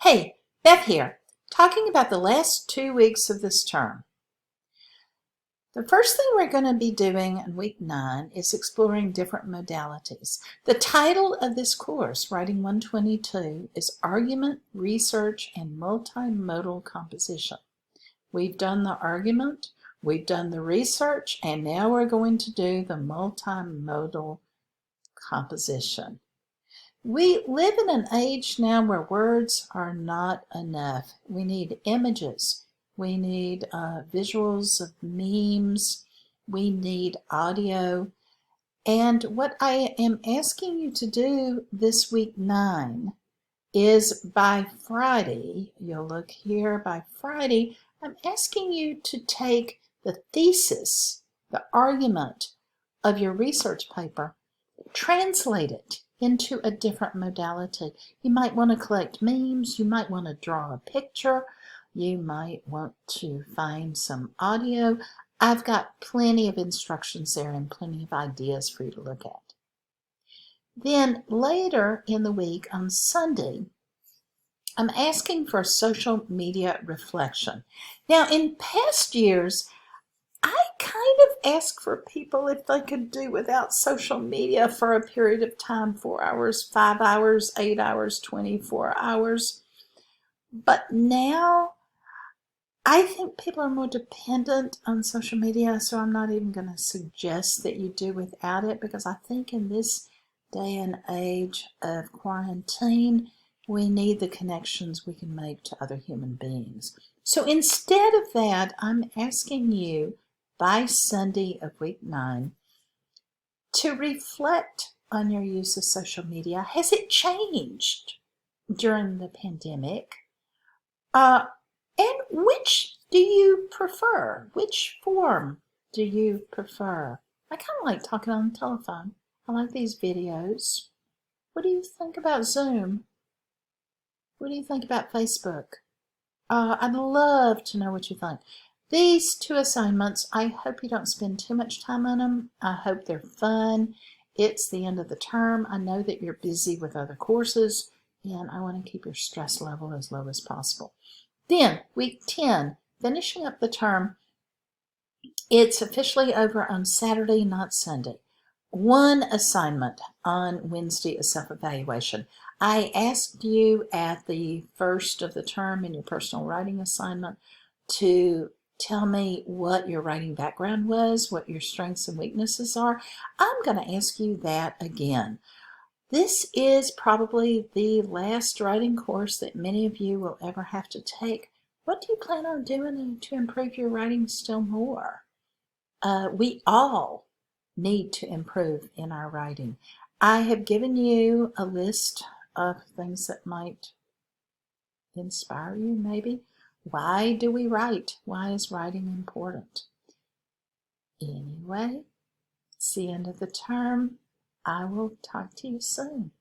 Hey, Beth here, talking about the last 2 weeks of this term. The first thing we're going to be doing in week 9 is exploring different modalities. The title of this course, Writing 122, is Argument, Research, and Multimodal Composition. We've done the argument, we've done the research, and now we're going to do the multimodal composition. We live in an age now where words are not enough. We need images. We need visuals of memes. We need audio. And what I am asking you to do this week 9 is by Friday, you'll look here, by Friday, I'm asking you to take the thesis, the argument of your research paper, translate it into a different modality. You might want to collect memes, you might want to draw a picture, you might want to find some audio. I've got plenty of instructions there and plenty of ideas for you to look at. Then later in the week on Sunday, I'm asking for social media reflection. Now in past years, I kind of asked for people if they could do without social media for a period of time, 4 hours, 5 hours, 8 hours, 24 hours. But now I think people are more dependent on social media, so I'm not even going to suggest that you do without it, because I think in this day and age of quarantine, we need the connections we can make to other human beings. So instead of that, I'm asking you by Sunday of week 9 to reflect on your use of social media. Has it changed during the pandemic? And which do you prefer? Which form do you prefer? I kind of like talking on the telephone. I like these videos. What do you think about Zoom? What do you think about Facebook? I'd love to know what you think. These 2 assignments, I hope you don't spend too much time on them. I hope they're fun. It's the end of the term. I know that you're busy with other courses, and I want to keep your stress level as low as possible. Then, week 10, finishing up the term, it's officially over on Saturday, not Sunday. 1 assignment on Wednesday is self-evaluation. I asked you at the first of the term in your personal writing assignment to tell me what your writing background was, what your strengths and weaknesses are. I'm going to ask you that again. This is probably the last writing course that many of you will ever have to take. What do you plan on doing to improve your writing still more? We all need to improve in our writing. I have given you a list of things that might inspire you, maybe. Why do we write? Why is writing important? Anyway, it's the end of the term. I will talk to you soon.